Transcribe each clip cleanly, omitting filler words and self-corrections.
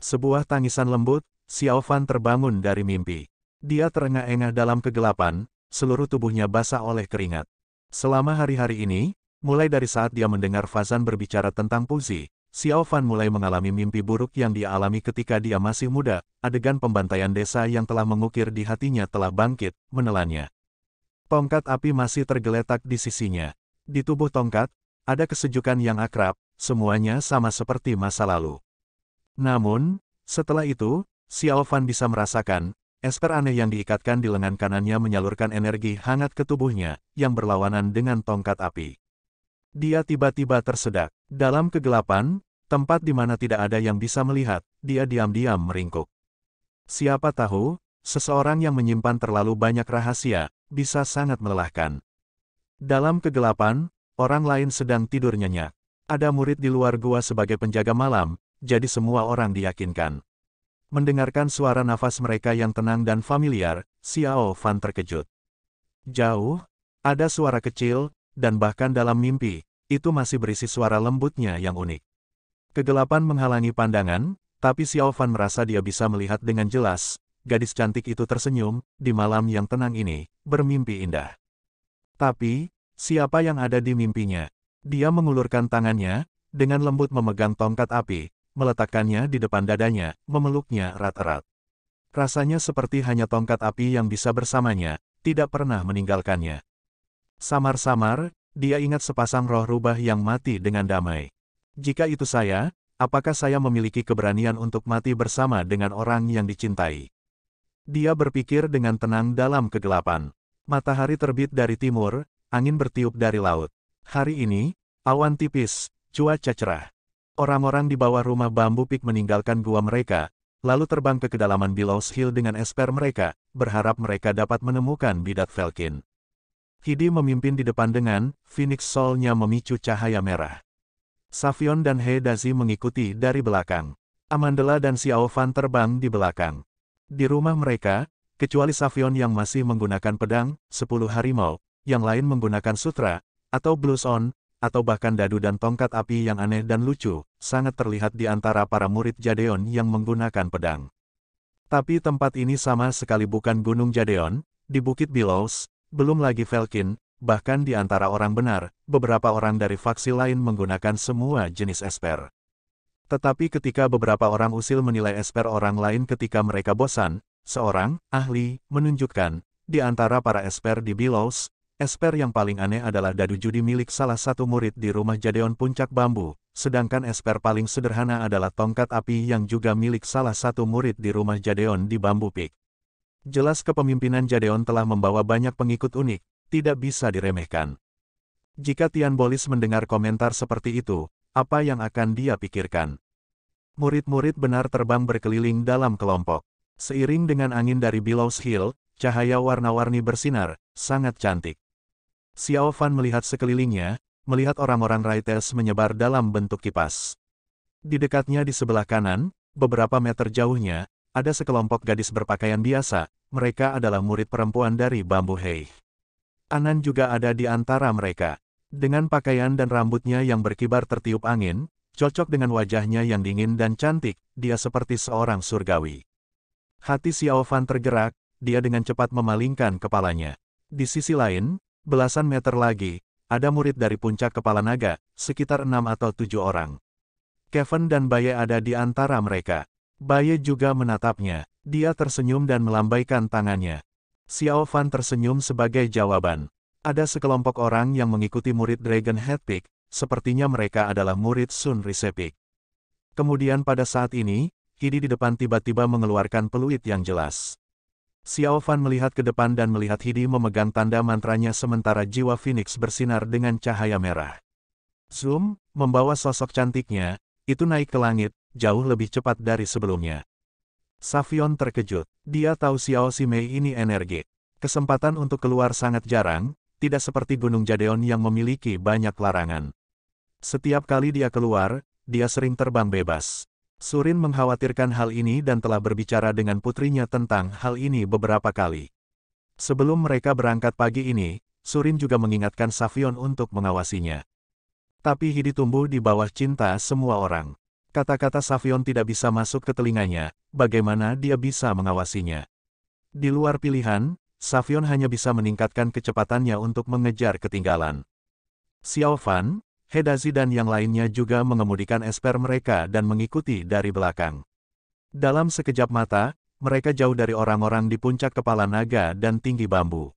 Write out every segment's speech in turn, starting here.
Sebuah tangisan lembut, Xiao Fan terbangun dari mimpi. Dia terengah-engah dalam kegelapan, seluruh tubuhnya basah oleh keringat. Selama hari-hari ini, mulai dari saat dia mendengar Fazan berbicara tentang puisi, Xiao Fan mulai mengalami mimpi buruk yang dia alami ketika dia masih muda. Adegan pembantaian desa yang telah mengukir di hatinya telah bangkit, menelannya. Tongkat api masih tergeletak di sisinya. Di tubuh tongkat, ada kesejukan yang akrab, semuanya sama seperti masa lalu. Namun, setelah itu, Xiao Fan bisa merasakan, esper aneh yang diikatkan di lengan kanannya menyalurkan energi hangat ke tubuhnya, yang berlawanan dengan tongkat api. Dia tiba-tiba tersedak. Dalam kegelapan, tempat di mana tidak ada yang bisa melihat, dia diam-diam meringkuk. Siapa tahu, seseorang yang menyimpan terlalu banyak rahasia, bisa sangat melelahkan. Dalam kegelapan, orang lain sedang tidur nyenyak. Ada murid di luar gua sebagai penjaga malam, jadi semua orang diyakinkan. Mendengarkan suara nafas mereka yang tenang dan familiar, Xiao Fan terkejut. Jauh, ada suara kecil, dan bahkan dalam mimpi, itu masih berisi suara lembutnya yang unik. Kegelapan menghalangi pandangan, tapi Xiao Fan merasa dia bisa melihat dengan jelas, gadis cantik itu tersenyum, di malam yang tenang ini, bermimpi indah. Tapi, siapa yang ada di mimpinya? Dia mengulurkan tangannya, dengan lembut memegang tongkat api, meletakkannya di depan dadanya, memeluknya erat-erat. Rasanya seperti hanya tongkat api yang bisa bersamanya, tidak pernah meninggalkannya. Samar-samar, dia ingat sepasang roh rubah yang mati dengan damai. Jika itu saya, apakah saya memiliki keberanian untuk mati bersama dengan orang yang dicintai? Dia berpikir dengan tenang dalam kegelapan. Matahari terbit dari timur, angin bertiup dari laut. Hari ini, awan tipis, cuaca cerah. Orang-orang di bawah rumah bambu pik meninggalkan gua mereka, lalu terbang ke kedalaman Billows Hill dengan esper mereka, berharap mereka dapat menemukan bidat Velkin. Hidi memimpin di depan dengan, Phoenix Soul-nya memicu cahaya merah. Savion dan He Dazi mengikuti dari belakang. Amandla dan Xiao Fan terbang di belakang. Di rumah mereka, kecuali Savion yang masih menggunakan pedang, 10 harimau, yang lain menggunakan sutra, atau blues on, atau bahkan dadu dan tongkat api yang aneh dan lucu, sangat terlihat di antara para murid Jadeon yang menggunakan pedang. Tapi tempat ini sama sekali bukan Gunung Jadeon, di Bukit Billows, belum lagi Velkin, bahkan di antara orang benar, beberapa orang dari faksi lain menggunakan semua jenis esper. Tetapi ketika beberapa orang usil menilai esper orang lain ketika mereka bosan, seorang ahli menunjukkan, di antara para esper di Billows, esper yang paling aneh adalah dadu judi milik salah satu murid di rumah Jadeon Puncak Bambu, sedangkan esper paling sederhana adalah tongkat api yang juga milik salah satu murid di rumah Jadeon di Bambu Peak. Jelas kepemimpinan Jadeon telah membawa banyak pengikut unik, tidak bisa diremehkan. Jika Tian Bolis mendengar komentar seperti itu, apa yang akan dia pikirkan? Murid-murid benar terbang berkeliling dalam kelompok. Seiring dengan angin dari Billows Hill, cahaya warna-warni bersinar, sangat cantik. Xiao Fan melihat sekelilingnya, melihat orang-orang Raites menyebar dalam bentuk kipas. Di dekatnya di sebelah kanan, beberapa meter jauhnya, ada sekelompok gadis berpakaian biasa, mereka adalah murid perempuan dari Bambu Hei. Anan juga ada di antara mereka. Dengan pakaian dan rambutnya yang berkibar tertiup angin, cocok dengan wajahnya yang dingin dan cantik, dia seperti seorang surgawi. Hati Xiao Fan tergerak, dia dengan cepat memalingkan kepalanya. Di sisi lain, belasan meter lagi, ada murid dari puncak kepala naga, sekitar 6 atau 7 orang. Kevin dan Baye ada di antara mereka. Baye juga menatapnya, dia tersenyum dan melambaikan tangannya. Xiao Fan tersenyum sebagai jawaban. Ada sekelompok orang yang mengikuti murid Dragon Head Peak, sepertinya mereka adalah murid Sun Rise Peak. Kemudian pada saat ini, Hidi di depan tiba-tiba mengeluarkan peluit yang jelas. Xiao Fan melihat ke depan dan melihat Hidi memegang tanda mantranya sementara jiwa Phoenix bersinar dengan cahaya merah. Zoom, membawa sosok cantiknya, itu naik ke langit, jauh lebih cepat dari sebelumnya. Savion terkejut, dia tahu Xiao Simei ini energi. Kesempatan untuk keluar sangat jarang, tidak seperti Gunung Jadeon yang memiliki banyak larangan. Setiap kali dia keluar, dia sering terbang bebas. Surin mengkhawatirkan hal ini dan telah berbicara dengan putrinya tentang hal ini beberapa kali. Sebelum mereka berangkat pagi ini, Surin juga mengingatkan Savion untuk mengawasinya. Tapi Hidi tumbuh di bawah cinta semua orang. Kata-kata Savion tidak bisa masuk ke telinganya, bagaimana dia bisa mengawasinya. Di luar pilihan, Savion hanya bisa meningkatkan kecepatannya untuk mengejar ketinggalan. Xiao Fan, Hedazi dan yang lainnya juga mengemudikan esper mereka dan mengikuti dari belakang. Dalam sekejap mata, mereka jauh dari orang-orang di puncak kepala naga dan tinggi bambu.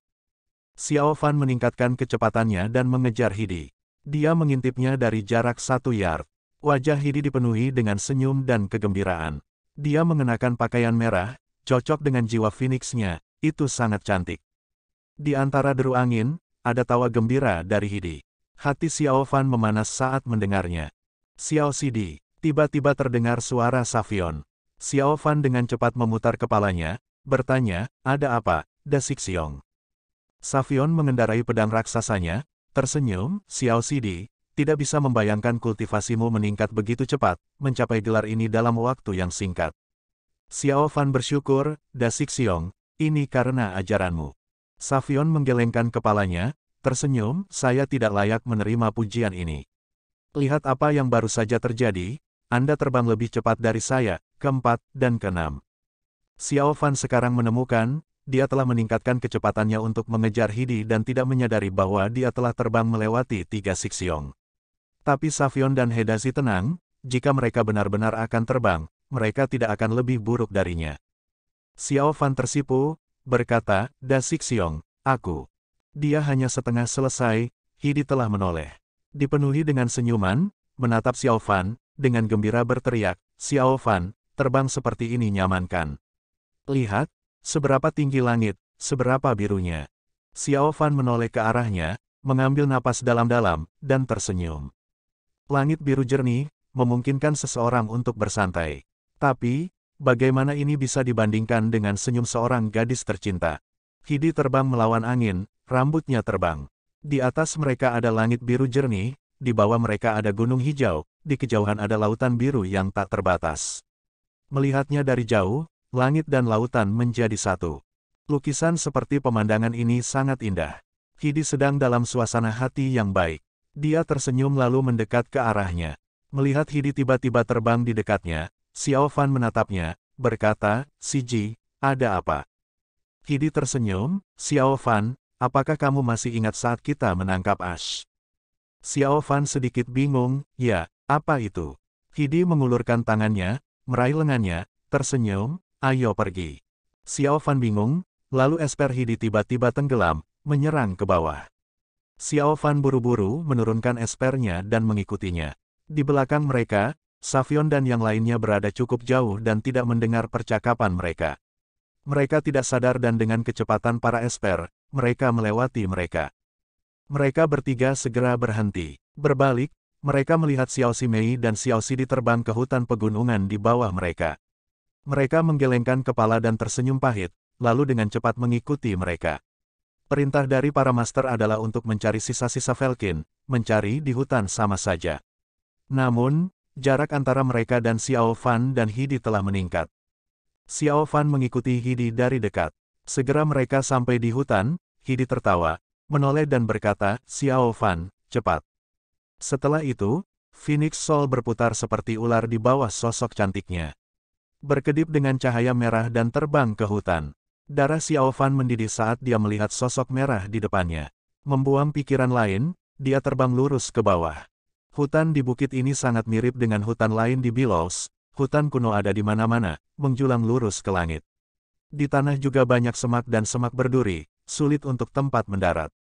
Xiao Fan meningkatkan kecepatannya dan mengejar Hidi. Dia mengintipnya dari jarak 1 yard. Wajah Hidi dipenuhi dengan senyum dan kegembiraan. Dia mengenakan pakaian merah, cocok dengan jiwa Phoenix-nya, itu sangat cantik. Di antara deru angin, ada tawa gembira dari Hidi. Hati Xiao Fan memanas saat mendengarnya. Xiao Sidi, tiba-tiba terdengar suara Savion. Xiao Fan dengan cepat memutar kepalanya, bertanya, ada apa, Da Sixiong? Savion mengendarai pedang raksasanya, tersenyum, Xiao Sidi, tidak bisa membayangkan kultivasimu meningkat begitu cepat, mencapai gelar ini dalam waktu yang singkat. Xiao Fan bersyukur, Da Sixiong, ini karena ajaranmu. Savion menggelengkan kepalanya, tersenyum, saya tidak layak menerima pujian ini. Lihat apa yang baru saja terjadi, Anda terbang lebih cepat dari saya, keempat, dan keenam. Xiao Fan sekarang menemukan, dia telah meningkatkan kecepatannya untuk mengejar Hidi dan tidak menyadari bahwa dia telah terbang melewati 3 Sixiong. Tapi Savion dan Hedazi tenang, jika mereka benar-benar akan terbang, mereka tidak akan lebih buruk darinya. Xiao Fan tersipu, berkata, Da Sixiong, aku. Dia hanya setengah selesai, Hidi telah menoleh. Dipenuhi dengan senyuman, menatap Xiao Fan, dengan gembira berteriak, Xiao Fan, terbang seperti ini nyamankan. Lihat, seberapa tinggi langit, seberapa birunya. Xiao Fan menoleh ke arahnya, mengambil napas dalam-dalam, dan tersenyum. Langit biru jernih, memungkinkan seseorang untuk bersantai. Tapi, bagaimana ini bisa dibandingkan dengan senyum seorang gadis tercinta? Hidi terbang melawan angin, rambutnya terbang. Di atas mereka ada langit biru jernih, di bawah mereka ada gunung hijau, di kejauhan ada lautan biru yang tak terbatas. Melihatnya dari jauh, langit dan lautan menjadi satu. Lukisan seperti pemandangan ini sangat indah. Hidi sedang dalam suasana hati yang baik. Dia tersenyum lalu mendekat ke arahnya. Melihat Hidi tiba-tiba terbang di dekatnya, Xiao Fan menatapnya, berkata, Siji, ada apa? Hidi tersenyum, Xiao Fan, apakah kamu masih ingat saat kita menangkap Ash? Xiao Fan sedikit bingung, ya, apa itu? Hidi mengulurkan tangannya, meraih lengannya, tersenyum, ayo pergi. Xiao Fan bingung, lalu esper Hidi tiba-tiba tenggelam, menyerang ke bawah. Xiao Fan buru-buru menurunkan espernya dan mengikutinya. Di belakang mereka, Savion dan yang lainnya berada cukup jauh dan tidak mendengar percakapan mereka. Mereka tidak sadar dan dengan kecepatan para esper, mereka melewati mereka. Mereka bertiga segera berhenti. Berbalik, mereka melihat Xiao Ximei dan Xiao Sidi terbang ke hutan pegunungan di bawah mereka. Mereka menggelengkan kepala dan tersenyum pahit, lalu dengan cepat mengikuti mereka. Perintah dari para master adalah untuk mencari sisa-sisa Velkin, mencari di hutan sama saja. Namun, jarak antara mereka dan Xiao Fan dan Hidi telah meningkat. Xiao Fan mengikuti Hidi dari dekat. Segera mereka sampai di hutan, Hidi tertawa, menoleh dan berkata, Xiao Fan, cepat. Setelah itu, Phoenix Soul berputar seperti ular di bawah sosok cantiknya. Berkedip dengan cahaya merah dan terbang ke hutan. Darah Xiao Fan mendidih saat dia melihat sosok merah di depannya. Membuang pikiran lain, dia terbang lurus ke bawah. Hutan di bukit ini sangat mirip dengan hutan lain di Billows. Hutan kuno ada di mana-mana, menjulang lurus ke langit. Di tanah juga banyak semak dan semak berduri, sulit untuk tempat mendarat.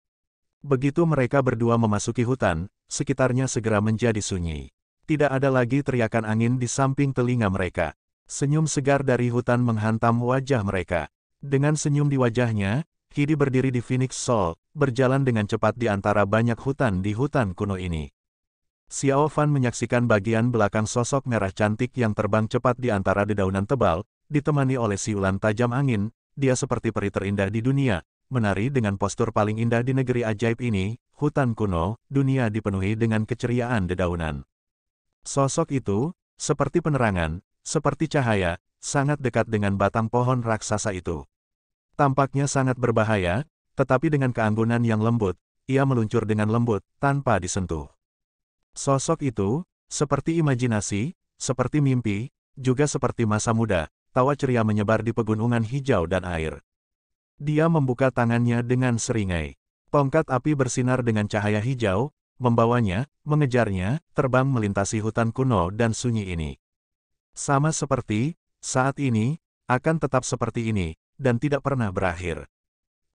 Begitu mereka berdua memasuki hutan, sekitarnya segera menjadi sunyi. Tidak ada lagi teriakan angin di samping telinga mereka. Senyum segar dari hutan menghantam wajah mereka. Dengan senyum di wajahnya, Hidi berdiri di Phoenix Soul, berjalan dengan cepat di antara banyak hutan di hutan kuno ini. Xiao Fan menyaksikan bagian belakang sosok merah cantik yang terbang cepat di antara dedaunan tebal, ditemani oleh siulan tajam angin, dia seperti peri terindah di dunia, menari dengan postur paling indah di negeri ajaib ini, hutan kuno, dunia dipenuhi dengan keceriaan dedaunan. Sosok itu, seperti penerangan, seperti cahaya, sangat dekat dengan batang pohon raksasa itu. Tampaknya sangat berbahaya, tetapi dengan keanggunan yang lembut, ia meluncur dengan lembut, tanpa disentuh. Sosok itu, seperti imajinasi, seperti mimpi, juga seperti masa muda, tawa ceria menyebar di pegunungan hijau dan air. Dia membuka tangannya dengan seringai. Tongkat api bersinar dengan cahaya hijau, membawanya, mengejarnya, terbang melintasi hutan kuno dan sunyi ini. Sama seperti, saat ini, akan tetap seperti ini, dan tidak pernah berakhir.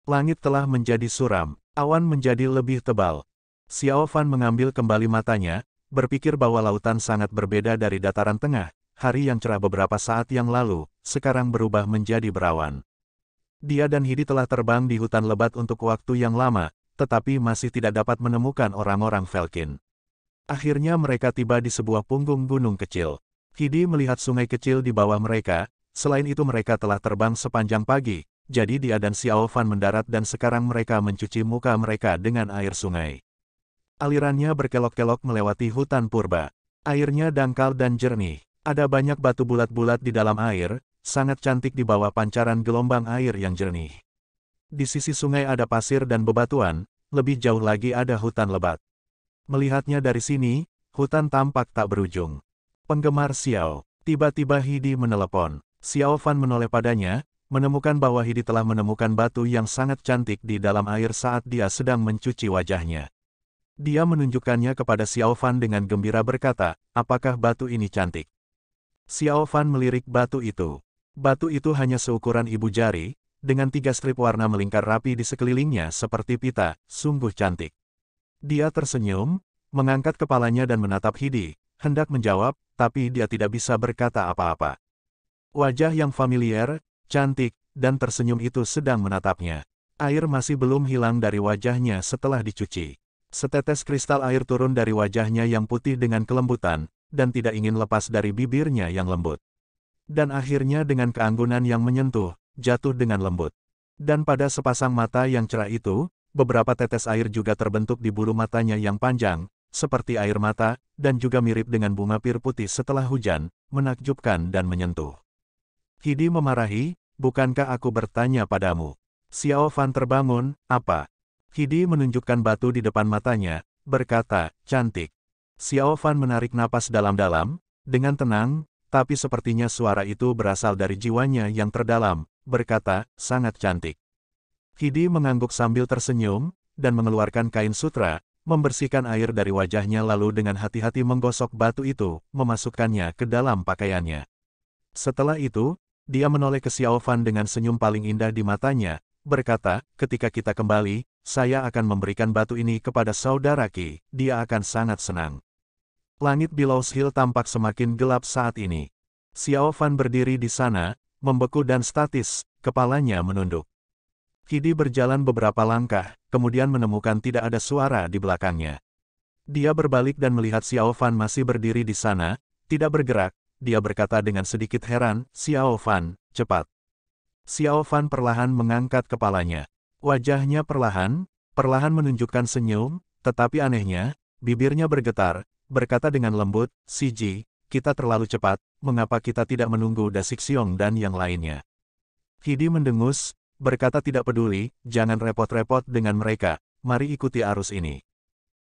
Langit telah menjadi suram, awan menjadi lebih tebal. Xiao Fan mengambil kembali matanya, berpikir bahwa lautan sangat berbeda dari dataran tengah, hari yang cerah beberapa saat yang lalu, sekarang berubah menjadi berawan. Dia dan Hidi telah terbang di hutan lebat untuk waktu yang lama, tetapi masih tidak dapat menemukan orang-orang Felkin. Akhirnya mereka tiba di sebuah punggung gunung kecil. Hidi melihat sungai kecil di bawah mereka, selain itu mereka telah terbang sepanjang pagi, jadi dia dan Xiao Fan mendarat dan sekarang mereka mencuci muka mereka dengan air sungai. Alirannya berkelok-kelok melewati hutan purba. Airnya dangkal dan jernih. Ada banyak batu bulat-bulat di dalam air, sangat cantik di bawah pancaran gelombang air yang jernih. Di sisi sungai ada pasir dan bebatuan, lebih jauh lagi ada hutan lebat. Melihatnya dari sini, hutan tampak tak berujung. Penggemar Xiao. Tiba-tiba Hidi menelepon. Xiao Fan menoleh padanya, menemukan bahwa Hidi telah menemukan batu yang sangat cantik di dalam air saat dia sedang mencuci wajahnya. Dia menunjukkannya kepada Xiao Fan dengan gembira berkata, apakah batu ini cantik? Xiao Fan melirik batu itu. Batu itu hanya seukuran ibu jari, dengan 3 strip warna melingkar rapi di sekelilingnya seperti pita, sungguh cantik. Dia tersenyum, mengangkat kepalanya dan menatap Hidi, hendak menjawab, tapi dia tidak bisa berkata apa-apa. Wajah yang familiar, cantik, dan tersenyum itu sedang menatapnya. Air masih belum hilang dari wajahnya setelah dicuci. Setetes kristal air turun dari wajahnya yang putih dengan kelembutan, dan tidak ingin lepas dari bibirnya yang lembut. Dan akhirnya dengan keanggunan yang menyentuh, jatuh dengan lembut. Dan pada sepasang mata yang cerah itu, beberapa tetes air juga terbentuk di bulu matanya yang panjang, seperti air mata, dan juga mirip dengan bunga pir putih setelah hujan, menakjubkan dan menyentuh. Hidi memarahi, bukankah aku bertanya padamu? Xiao Fan terbangun, apa? Hidi menunjukkan batu di depan matanya, berkata, cantik. Xiao Fan menarik napas dalam-dalam, dengan tenang, tapi sepertinya suara itu berasal dari jiwanya yang terdalam, berkata, sangat cantik. Hidi mengangguk sambil tersenyum, dan mengeluarkan kain sutra, membersihkan air dari wajahnya lalu dengan hati-hati menggosok batu itu, memasukkannya ke dalam pakaiannya. Setelah itu, dia menoleh ke Xiao Fan dengan senyum paling indah di matanya, berkata, ketika kita kembali, saya akan memberikan batu ini kepada saudara Qi, dia akan sangat senang. Langit Billows Hill tampak semakin gelap saat ini. Xiao Fan berdiri di sana, membeku dan statis, kepalanya menunduk. Hidi berjalan beberapa langkah, kemudian menemukan tidak ada suara di belakangnya. Dia berbalik dan melihat Xiao Fan masih berdiri di sana, tidak bergerak, dia berkata dengan sedikit heran, Xiao Fan, cepat. Xiao Fan perlahan mengangkat kepalanya. Wajahnya perlahan menunjukkan senyum, tetapi anehnya, bibirnya bergetar, berkata dengan lembut, Siji, kita terlalu cepat, mengapa kita tidak menunggu Da Sixiong dan yang lainnya? Hidi mendengus, berkata tidak peduli, jangan repot-repot dengan mereka, mari ikuti arus ini.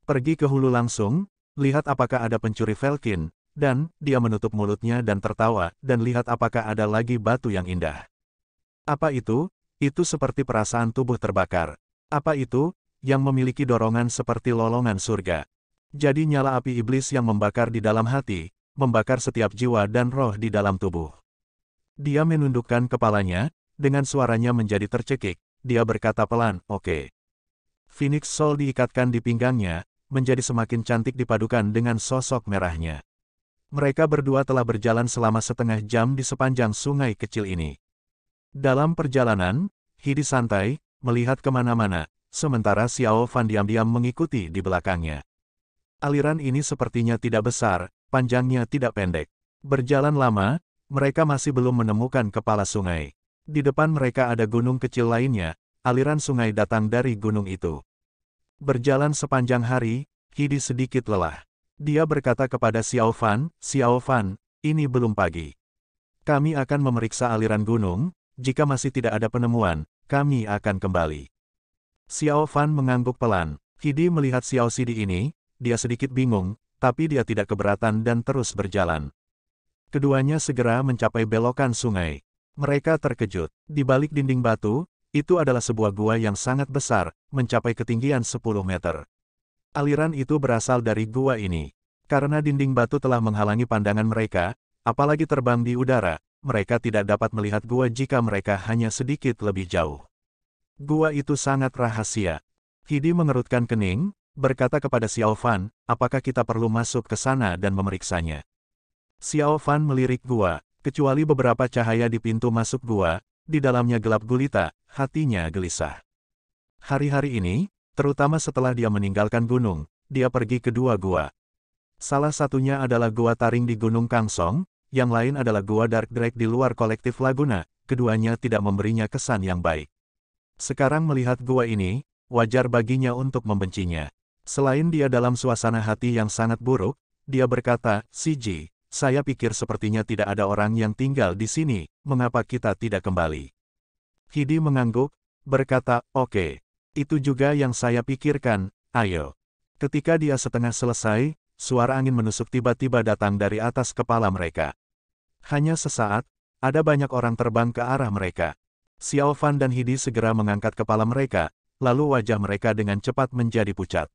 Pergi ke hulu langsung, lihat apakah ada pencuri Felkin, dan, dia menutup mulutnya dan tertawa, dan lihat apakah ada lagi batu yang indah. Apa itu? Itu seperti perasaan tubuh terbakar. Apa itu? Yang memiliki dorongan seperti lolongan surga. Jadi nyala api iblis yang membakar di dalam hati, membakar setiap jiwa dan roh di dalam tubuh. Dia menundukkan kepalanya, dengan suaranya menjadi tercekik, dia berkata pelan, oke. Phoenix Soul diikatkan di pinggangnya, menjadi semakin cantik dipadukan dengan sosok merahnya. Mereka berdua telah berjalan selama setengah jam di sepanjang sungai kecil ini. Dalam perjalanan, Hidi santai, melihat kemana-mana, sementara Xiao Fan diam-diam mengikuti di belakangnya. Aliran ini sepertinya tidak besar, panjangnya tidak pendek. Berjalan lama, mereka masih belum menemukan kepala sungai. Di depan mereka ada gunung kecil lainnya, aliran sungai datang dari gunung itu. Berjalan sepanjang hari, Hidi sedikit lelah. Dia berkata kepada Xiao Fan, ini belum pagi. Kami akan memeriksa aliran gunung, jika masih tidak ada penemuan, kami akan kembali. Xiao Fan mengangguk pelan. Hidi melihat Xiao Sidi ini, dia sedikit bingung, tapi dia tidak keberatan dan terus berjalan. Keduanya segera mencapai belokan sungai. Mereka terkejut. Di balik dinding batu, itu adalah sebuah gua yang sangat besar, mencapai ketinggian 10 meter. Aliran itu berasal dari gua ini. Karena dinding batu telah menghalangi pandangan mereka, apalagi terbang di udara, mereka tidak dapat melihat gua jika mereka hanya sedikit lebih jauh. Gua itu sangat rahasia. Hidi mengerutkan kening, berkata kepada Xiao Fan, apakah kita perlu masuk ke sana dan memeriksanya? Xiao Fan melirik gua, kecuali beberapa cahaya di pintu masuk gua, di dalamnya gelap gulita, hatinya gelisah. Hari-hari ini, terutama setelah dia meninggalkan gunung, dia pergi ke dua gua. Salah satunya adalah gua taring di Gunung Kangsong, yang lain adalah gua Dark Drake di luar kolektif Laguna, keduanya tidak memberinya kesan yang baik. Sekarang melihat gua ini, wajar baginya untuk membencinya. Selain dia dalam suasana hati yang sangat buruk, dia berkata, CJ, saya pikir sepertinya tidak ada orang yang tinggal di sini, mengapa kita tidak kembali? Hidi mengangguk, berkata, oke. Itu juga yang saya pikirkan, ayo. Ketika dia setengah selesai, suara angin menusuk tiba-tiba datang dari atas kepala mereka. Hanya sesaat, ada banyak orang terbang ke arah mereka. Xiao Fan dan Hidi segera mengangkat kepala mereka, lalu wajah mereka dengan cepat menjadi pucat.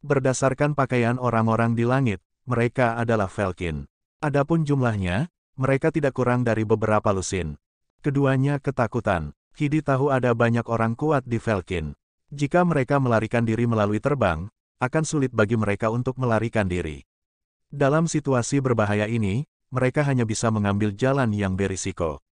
Berdasarkan pakaian orang-orang di langit, mereka adalah Felkin. Adapun jumlahnya, mereka tidak kurang dari beberapa lusin. Keduanya ketakutan. Hidi tahu ada banyak orang kuat di Felkin. Jika mereka melarikan diri melalui terbang, akan sulit bagi mereka untuk melarikan diri. Dalam situasi berbahaya ini, mereka hanya bisa mengambil jalan yang berisiko.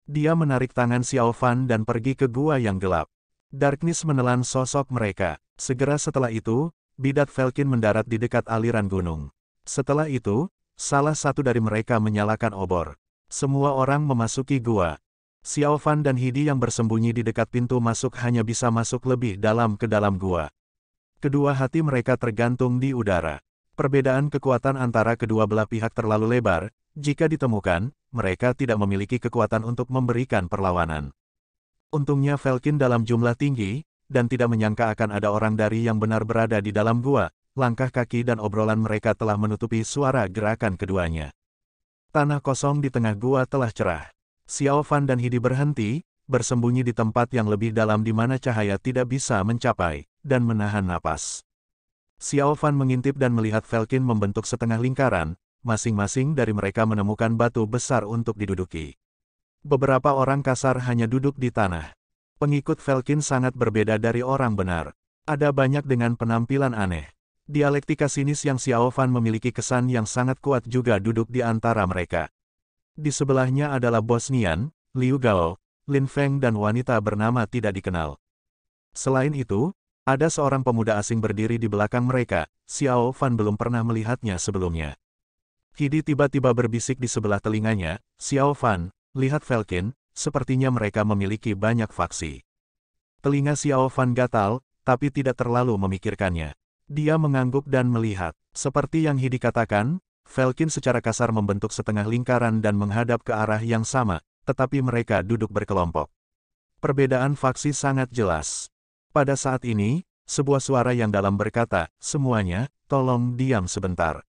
Dia menarik tangan Xiao Fan dan pergi ke gua yang gelap. Darkness menelan sosok mereka. Segera setelah itu, bidat Felkin mendarat di dekat aliran gunung. Setelah itu, salah satu dari mereka menyalakan obor. Semua orang memasuki gua. Xiao Fan dan Hidi yang bersembunyi di dekat pintu masuk hanya bisa masuk lebih dalam ke dalam gua. Kedua hati mereka tergantung di udara. Perbedaan kekuatan antara kedua belah pihak terlalu lebar, jika ditemukan, mereka tidak memiliki kekuatan untuk memberikan perlawanan. Untungnya Felkin dalam jumlah tinggi, dan tidak menyangka akan ada orang dari yang benar berada di dalam gua. Langkah kaki dan obrolan mereka telah menutupi suara gerakan keduanya. Tanah kosong di tengah gua telah cerah. Xiao Fan dan Hidi berhenti, bersembunyi di tempat yang lebih dalam di mana cahaya tidak bisa mencapai, dan menahan napas. Xiao Fan mengintip dan melihat Felkin membentuk setengah lingkaran, masing-masing dari mereka menemukan batu besar untuk diduduki. Beberapa orang kasar hanya duduk di tanah. Pengikut Felkin sangat berbeda dari orang benar. Ada banyak dengan penampilan aneh. Dialektika sinis yang Xiao Fan memiliki kesan yang sangat kuat juga duduk di antara mereka. Di sebelahnya adalah Bos Nian, Liu Gao, Lin Feng dan wanita bernama tidak dikenal. Selain itu, ada seorang pemuda asing berdiri di belakang mereka, Xiao Fan belum pernah melihatnya sebelumnya. Hidi tiba-tiba berbisik di sebelah telinganya, Xiao Fan, lihat Felkin, sepertinya mereka memiliki banyak faksi. Telinga Xiao Fan gatal, tapi tidak terlalu memikirkannya. Dia mengangguk dan melihat. Seperti yang Hidi katakan, Felkin secara kasar membentuk setengah lingkaran dan menghadap ke arah yang sama, tetapi mereka duduk berkelompok. Perbedaan faksi sangat jelas. Pada saat ini, sebuah suara yang dalam berkata, semuanya, tolong diam sebentar.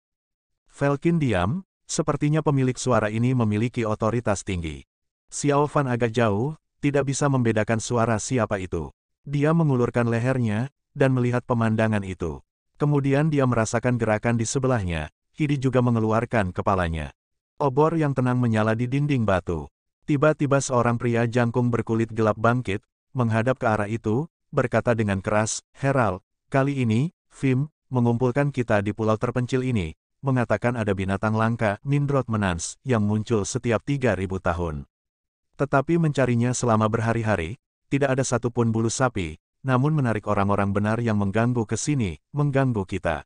Felkin diam, sepertinya pemilik suara ini memiliki otoritas tinggi. Xiao Fan agak jauh, tidak bisa membedakan suara siapa itu. Dia mengulurkan lehernya, dan melihat pemandangan itu. Kemudian dia merasakan gerakan di sebelahnya, Hidi juga mengeluarkan kepalanya. Obor yang tenang menyala di dinding batu. Tiba-tiba seorang pria jangkung berkulit gelap bangkit, menghadap ke arah itu, berkata dengan keras, Herald, kali ini, Vim, mengumpulkan kita di pulau terpencil ini, mengatakan ada binatang langka, Mindrot Menans, yang muncul setiap 3.000 tahun. Tetapi mencarinya selama berhari-hari, tidak ada satupun bulu sapi, namun menarik orang-orang benar yang mengganggu ke sini, mengganggu kita.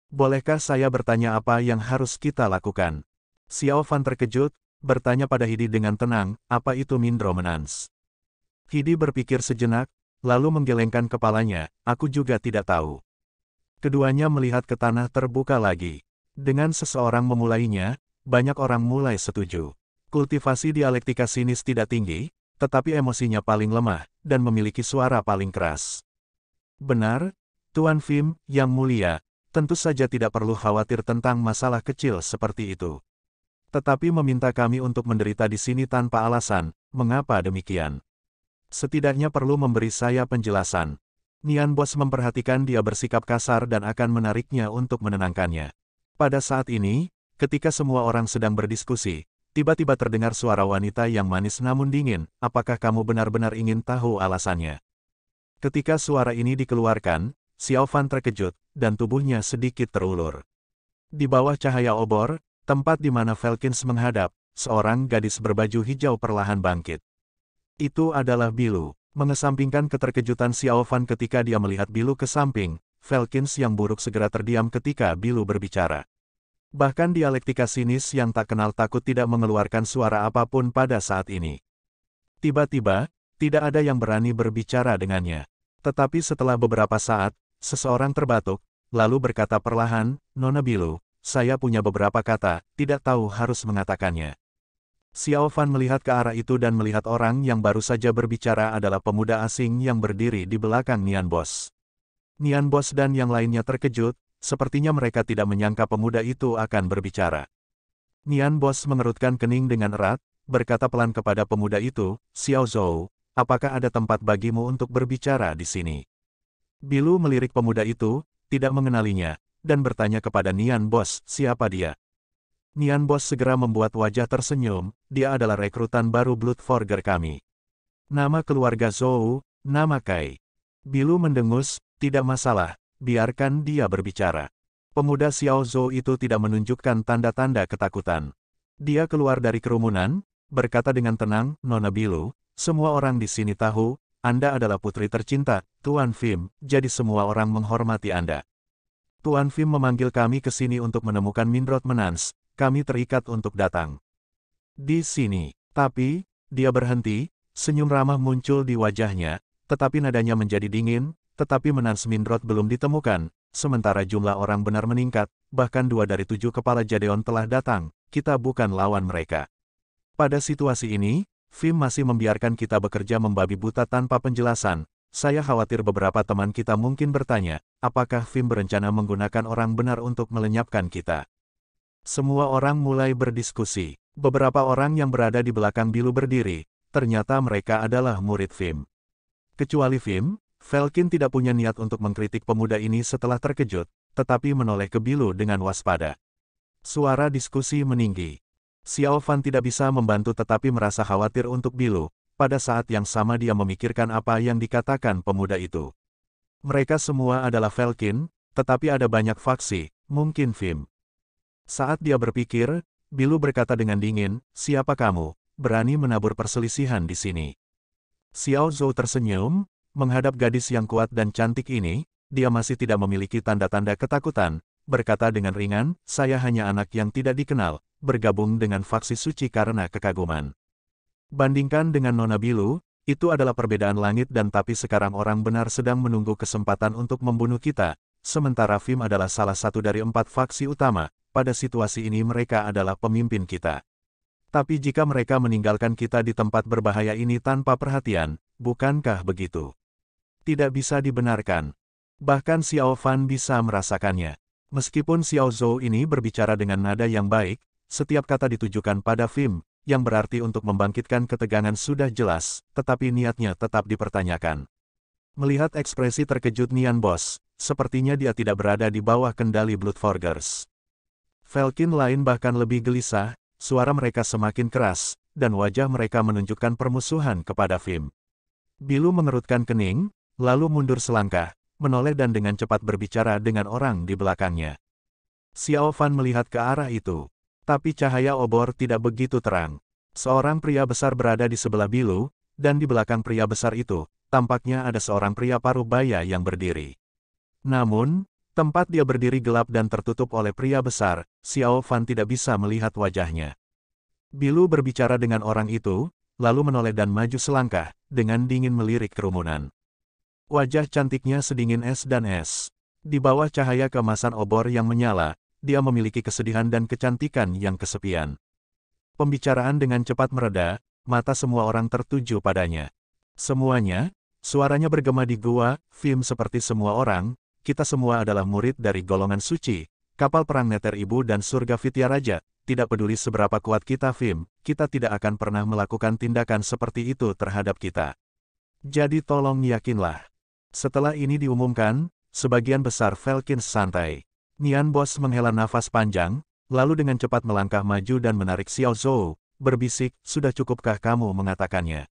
Bolehkah saya bertanya apa yang harus kita lakukan? Xiao Fan terkejut, bertanya pada Hidi dengan tenang, apa itu Mindro Menans? Hidi berpikir sejenak, lalu menggelengkan kepalanya, aku juga tidak tahu. Keduanya melihat ke tanah terbuka lagi. Dengan seseorang memulainya, banyak orang mulai setuju. Kultivasi dialektika sinis tidak tinggi, tetapi emosinya paling lemah, dan memiliki suara paling keras. Benar, Tuan Vim, yang mulia, tentu saja tidak perlu khawatir tentang masalah kecil seperti itu. Tetapi meminta kami untuk menderita di sini tanpa alasan, mengapa demikian? Setidaknya perlu memberi saya penjelasan. Nian Bos memperhatikan dia bersikap kasar dan akan menariknya untuk menenangkannya. Pada saat ini, ketika semua orang sedang berdiskusi, tiba-tiba terdengar suara wanita yang manis namun dingin, apakah kamu benar-benar ingin tahu alasannya? Ketika suara ini dikeluarkan, Xiao Fan terkejut, dan tubuhnya sedikit terulur. Di bawah cahaya obor, tempat di mana Falkins menghadap, seorang gadis berbaju hijau perlahan bangkit. Itu adalah Bilu. Mengesampingkan keterkejutan Xiao Fan ketika dia melihat Bilu ke samping, Falkins yang buruk segera terdiam ketika Bilu berbicara. Bahkan dialektika sinis yang tak kenal takut tidak mengeluarkan suara apapun pada saat ini. Tiba-tiba, tidak ada yang berani berbicara dengannya. Tetapi setelah beberapa saat, seseorang terbatuk, lalu berkata perlahan, "Nona Bilu, saya punya beberapa kata, tidak tahu harus mengatakannya." Xiao Fan melihat ke arah itu dan melihat orang yang baru saja berbicara adalah pemuda asing yang berdiri di belakang Nian Bos. Nian Bos dan yang lainnya terkejut, sepertinya mereka tidak menyangka pemuda itu akan berbicara. Nian Bos mengerutkan kening dengan erat, berkata pelan kepada pemuda itu, "Xiao Zhou, apakah ada tempat bagimu untuk berbicara di sini?" Bilu melirik pemuda itu, tidak mengenalinya, dan bertanya kepada Nian Bos, "Siapa dia?" Nian Bos segera membuat wajah tersenyum, "Dia adalah rekrutan baru Bloodforger kami. Nama keluarga Zhou, nama Kai." Bilu mendengus, "Tidak masalah, biarkan dia berbicara." Pemuda Xiao Zhou itu tidak menunjukkan tanda-tanda ketakutan. Dia keluar dari kerumunan, berkata dengan tenang, "Nona Bilu, semua orang di sini tahu, Anda adalah putri tercinta, Tuan Fim, jadi semua orang menghormati Anda. Tuan Fim memanggil kami ke sini untuk menemukan Mindrot Menans. Kami terikat untuk datang di sini." Tapi, dia berhenti, senyum ramah muncul di wajahnya, tetapi nadanya menjadi dingin, tetapi Menans Mindrot belum ditemukan, sementara jumlah orang benar meningkat, bahkan 2 dari 7 kepala Jadeon telah datang, kita bukan lawan mereka. Pada situasi ini, Fim masih membiarkan kita bekerja membabi buta tanpa penjelasan. Saya khawatir beberapa teman kita mungkin bertanya, apakah Fim berencana menggunakan orang benar untuk melenyapkan kita. Semua orang mulai berdiskusi. Beberapa orang yang berada di belakang Bilu berdiri, ternyata mereka adalah murid Fim. Kecuali Fim, Falkin tidak punya niat untuk mengkritik pemuda ini setelah terkejut, tetapi menoleh ke Bilu dengan waspada. Suara diskusi meninggi. Xiao Fan tidak bisa membantu tetapi merasa khawatir untuk Bilu, pada saat yang sama dia memikirkan apa yang dikatakan pemuda itu. Mereka semua adalah Falkin, tetapi ada banyak faksi, mungkin Fim. Saat dia berpikir, Bilu berkata dengan dingin, "Siapa kamu, berani menabur perselisihan di sini?" Xiao Zhou tersenyum, menghadap gadis yang kuat dan cantik ini, dia masih tidak memiliki tanda-tanda ketakutan, berkata dengan ringan, "Saya hanya anak yang tidak dikenal, bergabung dengan faksi suci karena kekaguman." Bandingkan dengan Nona Bilu, itu adalah perbedaan langit dan tapi sekarang orang benar sedang menunggu kesempatan untuk membunuh kita, sementara Fim adalah salah satu dari 4 faksi utama. Pada situasi ini mereka adalah pemimpin kita. Tapi jika mereka meninggalkan kita di tempat berbahaya ini tanpa perhatian, bukankah begitu? Tidak bisa dibenarkan. Bahkan Xiao Fan bisa merasakannya. Meskipun Xiao Zhou ini berbicara dengan nada yang baik, setiap kata ditujukan pada Fim, yang berarti untuk membangkitkan ketegangan sudah jelas, tetapi niatnya tetap dipertanyakan. Melihat ekspresi terkejut Nian Bos, sepertinya dia tidak berada di bawah kendali Bloodforgers. Falkin lain bahkan lebih gelisah, suara mereka semakin keras, dan wajah mereka menunjukkan permusuhan kepada Fim. Bilu mengerutkan kening, lalu mundur selangkah, menoleh dan dengan cepat berbicara dengan orang di belakangnya. Xiao Fan melihat ke arah itu. Tapi cahaya obor tidak begitu terang. Seorang pria besar berada di sebelah Bilu, dan di belakang pria besar itu, tampaknya ada seorang pria paruh baya yang berdiri. Namun, tempat dia berdiri gelap dan tertutup oleh pria besar, Xiao Fan tidak bisa melihat wajahnya. Bilu berbicara dengan orang itu, lalu menoleh dan maju selangkah, dengan dingin melirik kerumunan. Wajah cantiknya sedingin es dan es. Di bawah cahaya keemasan obor yang menyala, dia memiliki kesedihan dan kecantikan yang kesepian. Pembicaraan dengan cepat mereda, mata semua orang tertuju padanya. Semuanya, suaranya bergema di gua, Fim seperti semua orang, kita semua adalah murid dari golongan suci, kapal perang Neter Ibu dan surga Fitya Raja, tidak peduli seberapa kuat kita Vim, kita tidak akan pernah melakukan tindakan seperti itu terhadap kita. Jadi tolong yakinlah. Setelah ini diumumkan, sebagian besar Falcons santai. Nian Bos menghela nafas panjang, lalu dengan cepat melangkah maju dan menarik Xiao Zhou, berbisik, sudah cukupkah kamu mengatakannya?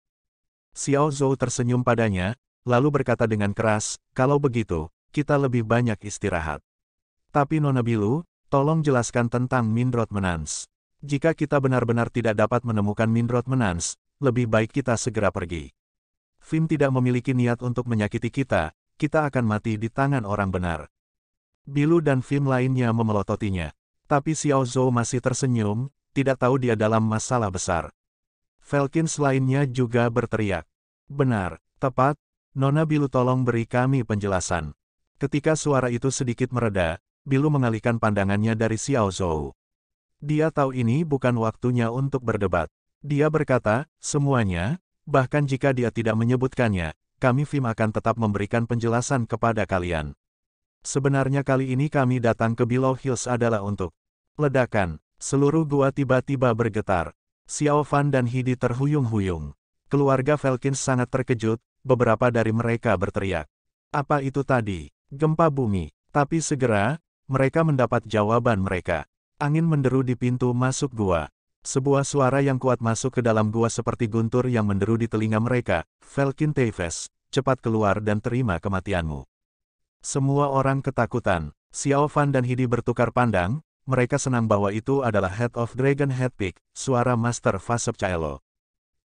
Xiao Zhou tersenyum padanya, lalu berkata dengan keras, kalau begitu, kita lebih banyak istirahat. Tapi Nona Bilu, tolong jelaskan tentang Mindrot Menans. Jika kita benar-benar tidak dapat menemukan Mindrot Menans, lebih baik kita segera pergi. Vim tidak memiliki niat untuk menyakiti kita, kita akan mati di tangan orang benar. Bilu dan Vim lainnya memelototinya. Tapi Xiao Zhou masih tersenyum, tidak tahu dia dalam masalah besar. Falcons lainnya juga berteriak. Benar, tepat, Nona Bilu tolong beri kami penjelasan. Ketika suara itu sedikit mereda, Bilu mengalihkan pandangannya dari Xiao Zhou. Dia tahu ini bukan waktunya untuk berdebat. Dia berkata, semuanya, bahkan jika dia tidak menyebutkannya, kami Vim akan tetap memberikan penjelasan kepada kalian. Sebenarnya kali ini kami datang ke Below Hills adalah untuk ledakan. Seluruh gua tiba-tiba bergetar. Xiao Fan dan Hidi terhuyung-huyung. Keluarga Falcons sangat terkejut, beberapa dari mereka berteriak. Apa itu tadi? Gempa bumi. Tapi segera, mereka mendapat jawaban mereka. Angin menderu di pintu masuk gua. Sebuah suara yang kuat masuk ke dalam gua seperti guntur yang menderu di telinga mereka. Falcon Teves, cepat keluar dan terima kematianmu. Semua orang ketakutan. Xiao Fan dan Hidi bertukar pandang, mereka senang bahwa itu adalah Head of Dragon Head Peak, suara Master Fasep Caelo.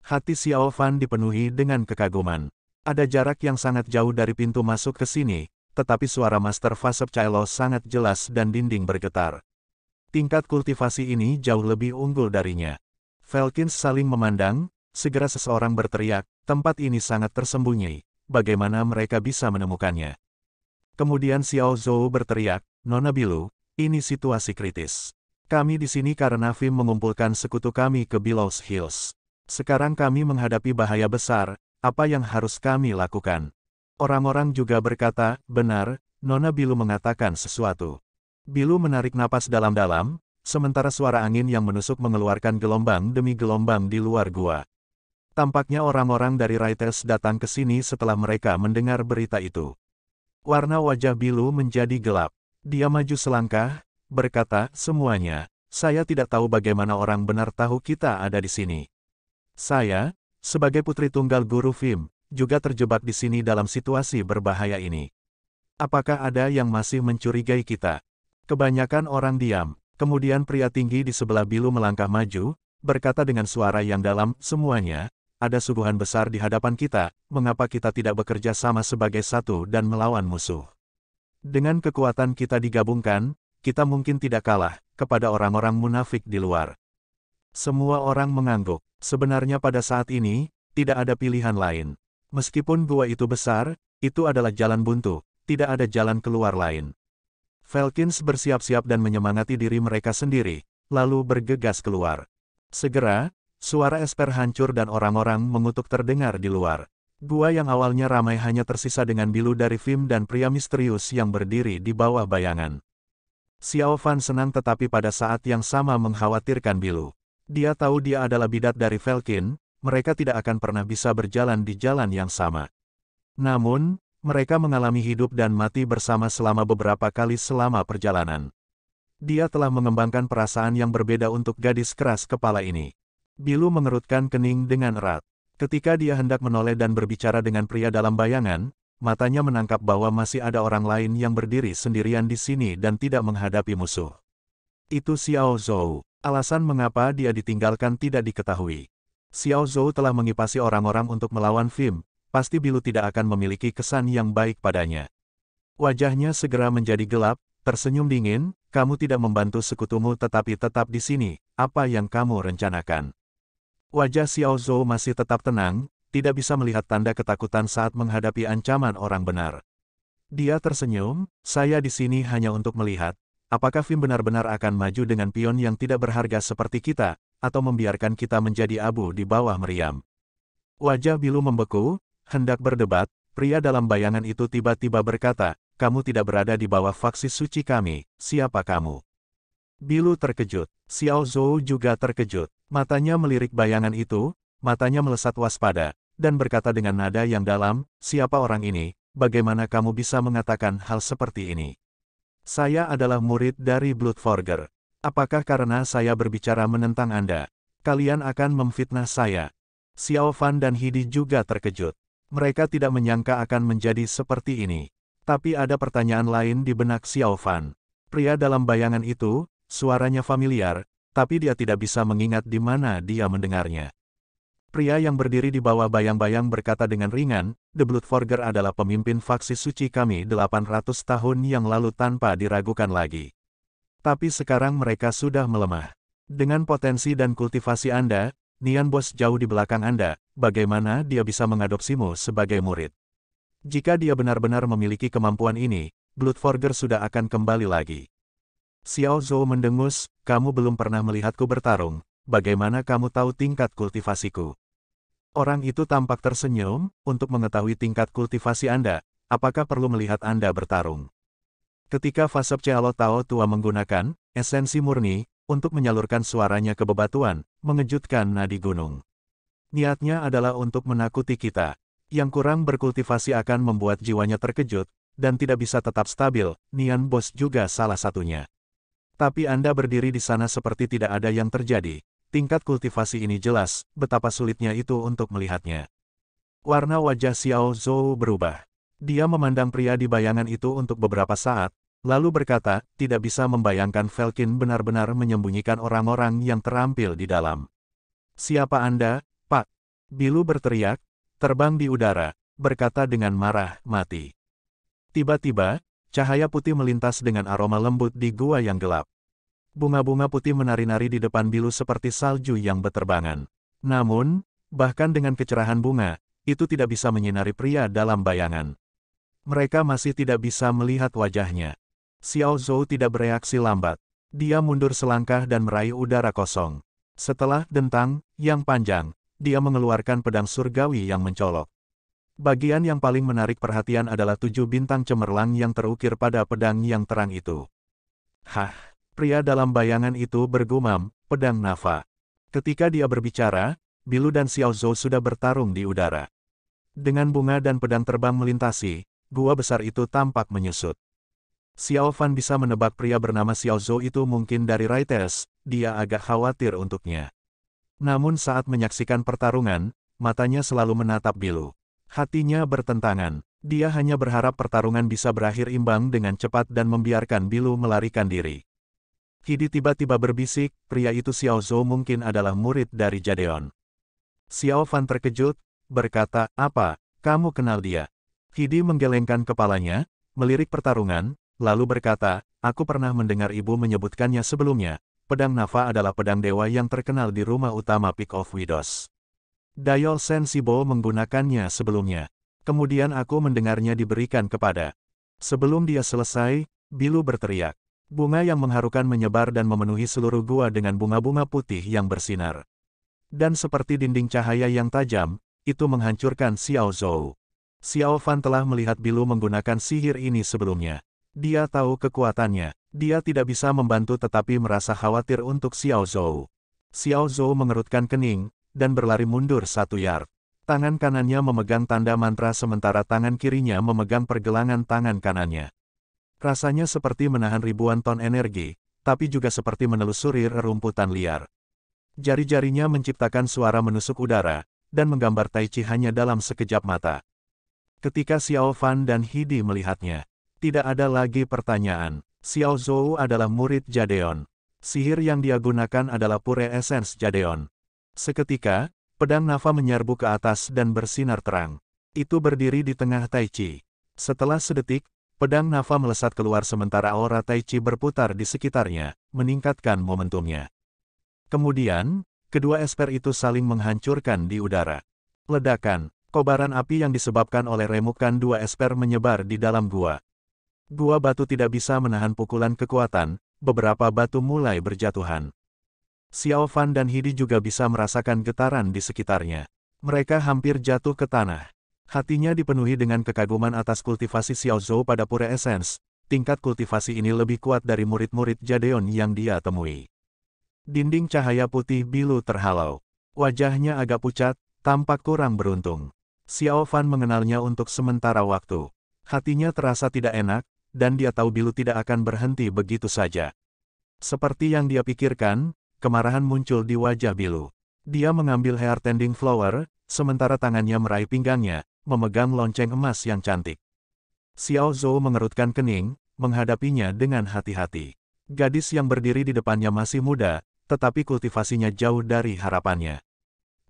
Hati Xiao Fan dipenuhi dengan kekaguman. Ada jarak yang sangat jauh dari pintu masuk ke sini, tetapi suara Master Fasep Caelo sangat jelas dan dinding bergetar. Tingkat kultivasi ini jauh lebih unggul darinya. Falcons saling memandang, segera seseorang berteriak, tempat ini sangat tersembunyi, bagaimana mereka bisa menemukannya? Kemudian Xiao Zhou berteriak, Nona Bilu, ini situasi kritis. Kami di sini karena Vim mengumpulkan sekutu kami ke Below Hills. Sekarang kami menghadapi bahaya besar, apa yang harus kami lakukan? Orang-orang juga berkata, benar, Nona Bilu mengatakan sesuatu. Bilu menarik napas dalam-dalam, sementara suara angin yang menusuk mengeluarkan gelombang demi gelombang di luar gua. Tampaknya orang-orang dari Rites datang ke sini setelah mereka mendengar berita itu. Warna wajah Bilu menjadi gelap. Dia maju selangkah, berkata, semuanya, saya tidak tahu bagaimana orang benar tahu kita ada di sini. Saya, sebagai putri tunggal guru Vim, juga terjebak di sini dalam situasi berbahaya ini. Apakah ada yang masih mencurigai kita? Kebanyakan orang diam. Kemudian pria tinggi di sebelah Bilu melangkah maju, berkata dengan suara yang dalam, semuanya, ada suguhan besar di hadapan kita, mengapa kita tidak bekerja sama sebagai satu dan melawan musuh? Dengan kekuatan kita digabungkan, kita mungkin tidak kalah kepada orang-orang munafik di luar. Semua orang mengangguk. Sebenarnya pada saat ini, tidak ada pilihan lain. Meskipun gua itu besar, itu adalah jalan buntu, tidak ada jalan keluar lain. Falcons bersiap-siap dan menyemangati diri mereka sendiri, lalu bergegas keluar. Segera, suara esper hancur dan orang-orang mengutuk terdengar di luar. Gua yang awalnya ramai hanya tersisa dengan Bilu dari Vim dan pria misterius yang berdiri di bawah bayangan. Xiao Fan senang tetapi pada saat yang sama mengkhawatirkan Bilu. Dia tahu dia adalah bidat dari Falcon, mereka tidak akan pernah bisa berjalan di jalan yang sama. Namun, mereka mengalami hidup dan mati bersama selama beberapa kali selama perjalanan. Dia telah mengembangkan perasaan yang berbeda untuk gadis keras kepala ini. Bilu mengerutkan kening dengan erat. Ketika dia hendak menoleh dan berbicara dengan pria dalam bayangan, matanya menangkap bahwa masih ada orang lain yang berdiri sendirian di sini dan tidak menghadapi musuh. Itu Xiao Zhou. Alasan mengapa dia ditinggalkan tidak diketahui. Xiao Zhou telah mengipasi orang-orang untuk melawan Vim, pasti Bilu tidak akan memiliki kesan yang baik padanya. Wajahnya segera menjadi gelap, tersenyum dingin, kamu tidak membantu sekutumu tetapi tetap di sini, apa yang kamu rencanakan? Wajah Xiao Zhou masih tetap tenang, tidak bisa melihat tanda ketakutan saat menghadapi ancaman orang benar. Dia tersenyum, saya di sini hanya untuk melihat, apakah Vim benar-benar akan maju dengan pion yang tidak berharga seperti kita, atau membiarkan kita menjadi abu di bawah meriam. Wajah Bilu membeku, hendak berdebat, pria dalam bayangan itu tiba-tiba berkata, kamu tidak berada di bawah faksi suci kami, siapa kamu? Bilu terkejut. Xiao Zhou juga terkejut. Matanya melirik bayangan itu, matanya melesat waspada, dan berkata dengan nada yang dalam, siapa orang ini, bagaimana kamu bisa mengatakan hal seperti ini? Saya adalah murid dari Bloodforger. Apakah karena saya berbicara menentang Anda, kalian akan memfitnah saya? Xiao Fan dan Hidi juga terkejut. Mereka tidak menyangka akan menjadi seperti ini. Tapi ada pertanyaan lain di benak Xiao Fan. Pria dalam bayangan itu, suaranya familiar, tapi dia tidak bisa mengingat di mana dia mendengarnya. Pria yang berdiri di bawah bayang-bayang berkata dengan ringan, The Bloodforger adalah pemimpin faksi suci kami 800 tahun yang lalu tanpa diragukan lagi. Tapi sekarang mereka sudah melemah. Dengan potensi dan kultivasi Anda, Nian Bos jauh di belakang Anda, bagaimana dia bisa mengadopsimu sebagai murid? Jika dia benar-benar memiliki kemampuan ini, Bloodforger sudah akan kembali lagi. Xiao Zhou mendengus, kamu belum pernah melihatku bertarung, bagaimana kamu tahu tingkat kultivasiku? Orang itu tampak tersenyum, untuk mengetahui tingkat kultivasi Anda, apakah perlu melihat Anda bertarung? Ketika fase Cialo Tao tua menggunakan esensi murni untuk menyalurkan suaranya ke bebatuan, mengejutkan nadi gunung. Niatnya adalah untuk menakuti kita. Yang kurang berkultivasi akan membuat jiwanya terkejut, dan tidak bisa tetap stabil, Nian Bos juga salah satunya. Tapi Anda berdiri di sana seperti tidak ada yang terjadi. Tingkat kultivasi ini jelas, betapa sulitnya itu untuk melihatnya. Warna wajah Xiao Zhou berubah. Dia memandang pria di bayangan itu untuk beberapa saat, lalu berkata, tidak bisa membayangkan Velkin benar-benar menyembunyikan orang-orang yang terampil di dalam. Siapa Anda, Pak? Bilu berteriak, terbang di udara, berkata dengan marah, mati. Tiba-tiba, cahaya putih melintas dengan aroma lembut di gua yang gelap. Bunga-bunga putih menari-nari di depan Bilu seperti salju yang berterbangan. Namun, bahkan dengan kecerahan bunga, itu tidak bisa menyinari pria dalam bayangan. Mereka masih tidak bisa melihat wajahnya. Xiao Zhou tidak bereaksi lambat. Dia mundur selangkah dan meraih udara kosong. Setelah dentang yang panjang, dia mengeluarkan pedang surgawi yang mencolok. Bagian yang paling menarik perhatian adalah 7 bintang cemerlang yang terukir pada pedang yang terang itu. Hah! Pria dalam bayangan itu bergumam, pedang nafa. Ketika dia berbicara, Bilu dan Xiao Zhou sudah bertarung di udara. Dengan bunga dan pedang terbang melintasi, gua besar itu tampak menyusut. Xiao Fan bisa menebak pria bernama Xiao Zhou itu mungkin dari Raites, dia agak khawatir untuknya. Namun saat menyaksikan pertarungan, matanya selalu menatap Bilu. Hatinya bertentangan, dia hanya berharap pertarungan bisa berakhir imbang dengan cepat dan membiarkan Bilu melarikan diri. Hidi tiba-tiba berbisik, pria itu Xiao Zhou mungkin adalah murid dari Jadeon. Xiao Fan terkejut, berkata, apa, kamu kenal dia? Hidi menggelengkan kepalanya, melirik pertarungan, lalu berkata, aku pernah mendengar ibu menyebutkannya sebelumnya, pedang nafa adalah pedang dewa yang terkenal di rumah utama Peak of Widows. Dayol Sensibo menggunakannya sebelumnya. Kemudian aku mendengarnya diberikan kepada. Sebelum dia selesai, Bilu berteriak. Bunga yang mengharukan menyebar dan memenuhi seluruh gua dengan bunga-bunga putih yang bersinar. Dan seperti dinding cahaya yang tajam, itu menghancurkan Xiao Zhou. Xiao Fan telah melihat Bilu menggunakan sihir ini sebelumnya. Dia tahu kekuatannya. Dia tidak bisa membantu tetapi merasa khawatir untuk Xiao Zhou. Xiao Zhou mengerutkan kening, dan berlari mundur 1 yard. Tangan kanannya memegang tanda mantra sementara tangan kirinya memegang pergelangan tangan kanannya. Rasanya seperti menahan ribuan ton energi, tapi juga seperti menelusuri rerumputan liar. Jari-jarinya menciptakan suara menusuk udara, dan menggambar Tai Chi hanya dalam sekejap mata. Ketika Xiao Fan dan Hidi melihatnya, tidak ada lagi pertanyaan. Xiao Zhou adalah murid Jadeon. Sihir yang dia gunakan adalah Pure Essence Jadeon. Seketika, pedang nafa menyerbu ke atas dan bersinar terang. Itu berdiri di tengah Tai Chi. Setelah sedetik, pedang nafa melesat keluar sementara aura Tai Chi berputar di sekitarnya, meningkatkan momentumnya. Kemudian, kedua esper itu saling menghancurkan di udara. Ledakan, kobaran api yang disebabkan oleh remukan dua esper menyebar di dalam gua. Gua batu tidak bisa menahan pukulan kekuatan, beberapa batu mulai berjatuhan. Xiao Fan dan Hidi juga bisa merasakan getaran di sekitarnya. Mereka hampir jatuh ke tanah. Hatinya dipenuhi dengan kekaguman atas kultivasi Xiao Zhou pada Pure Essence, tingkat kultivasi ini lebih kuat dari murid-murid Jadeon yang dia temui. Dinding cahaya putih bilu terhalau. Wajahnya agak pucat, tampak kurang beruntung. Xiao Fan mengenalnya untuk sementara waktu. Hatinya terasa tidak enak, dan dia tahu Bilu tidak akan berhenti begitu saja. Seperti yang dia pikirkan, kemarahan muncul di wajah Bilu. Dia mengambil hair tending flower, sementara tangannya meraih pinggangnya, memegang lonceng emas yang cantik. Xiao Zhou mengerutkan kening, menghadapinya dengan hati-hati. Gadis yang berdiri di depannya masih muda, tetapi kultivasinya jauh dari harapannya.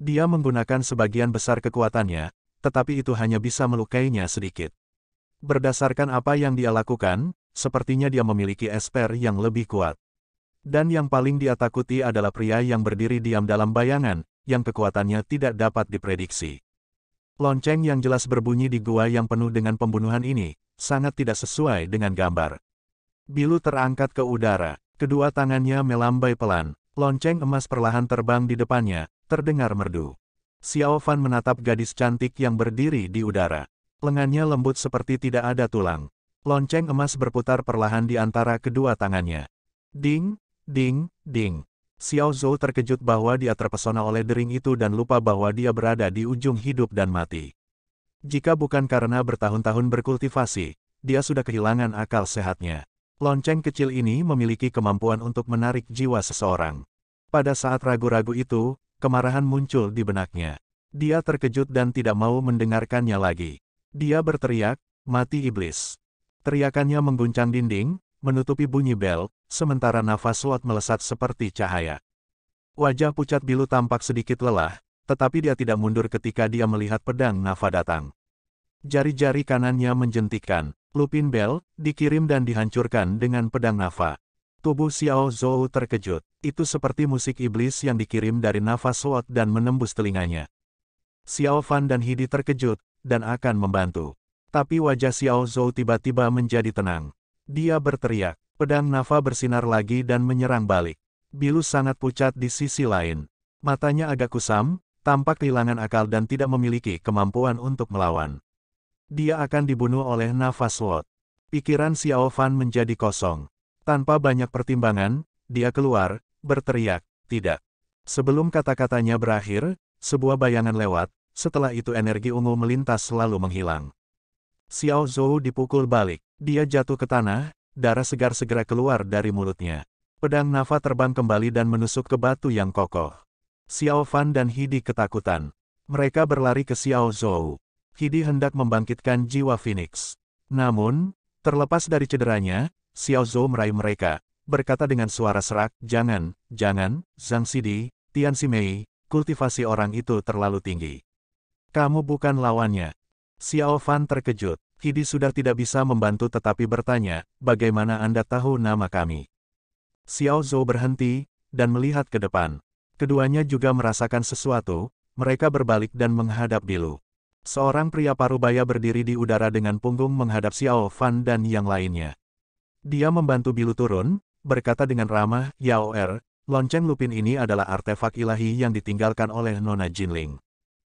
Dia menggunakan sebagian besar kekuatannya, tetapi itu hanya bisa melukainya sedikit. Berdasarkan apa yang dia lakukan, sepertinya dia memiliki esper yang lebih kuat. Dan yang paling dia takuti adalah pria yang berdiri diam dalam bayangan, yang kekuatannya tidak dapat diprediksi. Lonceng yang jelas berbunyi di gua yang penuh dengan pembunuhan ini, sangat tidak sesuai dengan gambar. Bilu terangkat ke udara, kedua tangannya melambai pelan, lonceng emas perlahan terbang di depannya, terdengar merdu. Xiao Fan menatap gadis cantik yang berdiri di udara. Lengannya lembut seperti tidak ada tulang. Lonceng emas berputar perlahan di antara kedua tangannya. Ding, ding, ding. Xiao Zhou terkejut bahwa dia terpesona oleh dering itu dan lupa bahwa dia berada di ujung hidup dan mati. Jika bukan karena bertahun-tahun berkultivasi, dia sudah kehilangan akal sehatnya. Lonceng kecil ini memiliki kemampuan untuk menarik jiwa seseorang. Pada saat ragu-ragu itu, kemarahan muncul di benaknya. Dia terkejut dan tidak mau mendengarkannya lagi. Dia berteriak, "Mati iblis!" Teriakannya mengguncang dinding, menutupi bunyi bel, sementara nafas Lot melesat seperti cahaya. Wajah pucat Bilu tampak sedikit lelah, tetapi dia tidak mundur ketika dia melihat pedang Nafa datang. Jari-jari kanannya menjentikkan. Lupin Bell dikirim dan dihancurkan dengan pedang Nafa. Tubuh Xiao Zhou terkejut. Itu seperti musik iblis yang dikirim dari Nafa Sword dan menembus telinganya. Xiao Fan dan Hidi terkejut, dan akan membantu. Tapi wajah Xiao Zhou tiba-tiba menjadi tenang. Dia berteriak. Pedang Nafa bersinar lagi dan menyerang balik. Bilu sangat pucat di sisi lain. Matanya agak kusam, tampak kehilangan akal dan tidak memiliki kemampuan untuk melawan. Dia akan dibunuh oleh Nafa Sword. Pikiran Xiao Fan menjadi kosong. Tanpa banyak pertimbangan, dia keluar, berteriak, "Tidak." Sebelum kata-katanya berakhir, sebuah bayangan lewat, setelah itu energi ungu melintas lalu menghilang. Xiao Zhou dipukul balik. Dia jatuh ke tanah, darah segar segera keluar dari mulutnya. Pedang Nafa terbang kembali dan menusuk ke batu yang kokoh. Xiao Fan dan Hidi ketakutan. Mereka berlari ke Xiao Zhou. Hidi hendak membangkitkan jiwa Phoenix. Namun, terlepas dari cederanya, Xiao Zhou meraih mereka, berkata dengan suara serak, "Jangan, jangan, Zhang Xidi, Tian Ximei, kultivasi orang itu terlalu tinggi. Kamu bukan lawannya." Xiao Fan terkejut. Hidi sudah tidak bisa membantu tetapi bertanya, "Bagaimana Anda tahu nama kami?" Xiao Zhou berhenti, dan melihat ke depan. Keduanya juga merasakan sesuatu, mereka berbalik dan menghadap Bilu. Seorang pria parubaya berdiri di udara dengan punggung menghadap Xiao Fan dan yang lainnya. Dia membantu Bilu turun, berkata dengan ramah, "Yao Er, lonceng lupin ini adalah artefak ilahi yang ditinggalkan oleh Nona Jinling.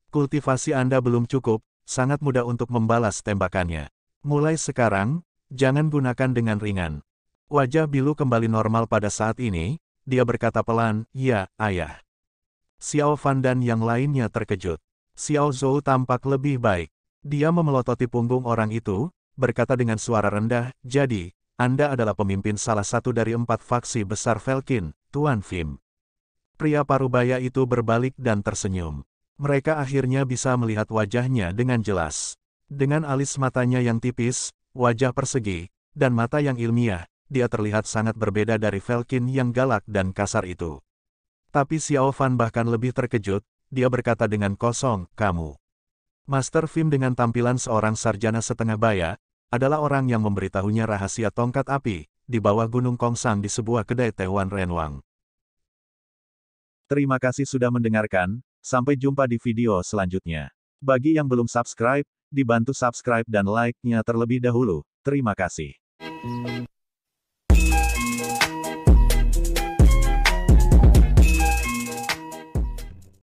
Kultivasi Anda belum cukup, sangat mudah untuk membalas tembakannya. Mulai sekarang, jangan gunakan dengan ringan." Wajah Bilu kembali normal pada saat ini, dia berkata pelan, "Ya, ayah." Xiao Fan dan yang lainnya terkejut. Xiao Zhou tampak lebih baik. Dia memelototi punggung orang itu, berkata dengan suara rendah, "Jadi, Anda adalah pemimpin salah satu dari 4 faksi besar Velkin, Tuan Fim." Pria parubaya itu berbalik dan tersenyum. Mereka akhirnya bisa melihat wajahnya dengan jelas. Dengan alis matanya yang tipis, wajah persegi, dan mata yang ilmiah, dia terlihat sangat berbeda dari Velkin yang galak dan kasar itu. Tapi Xiao Fan bahkan lebih terkejut. Dia berkata dengan kosong, "Kamu." Master Fim dengan tampilan seorang sarjana setengah baya, adalah orang yang memberitahunya rahasia tongkat api, di bawah Gunung Kongsang di sebuah kedai teh Wan Renwang. Terima kasih sudah mendengarkan, sampai jumpa di video selanjutnya. Bagi yang belum subscribe, dibantu subscribe dan like-nya terlebih dahulu. Terima kasih.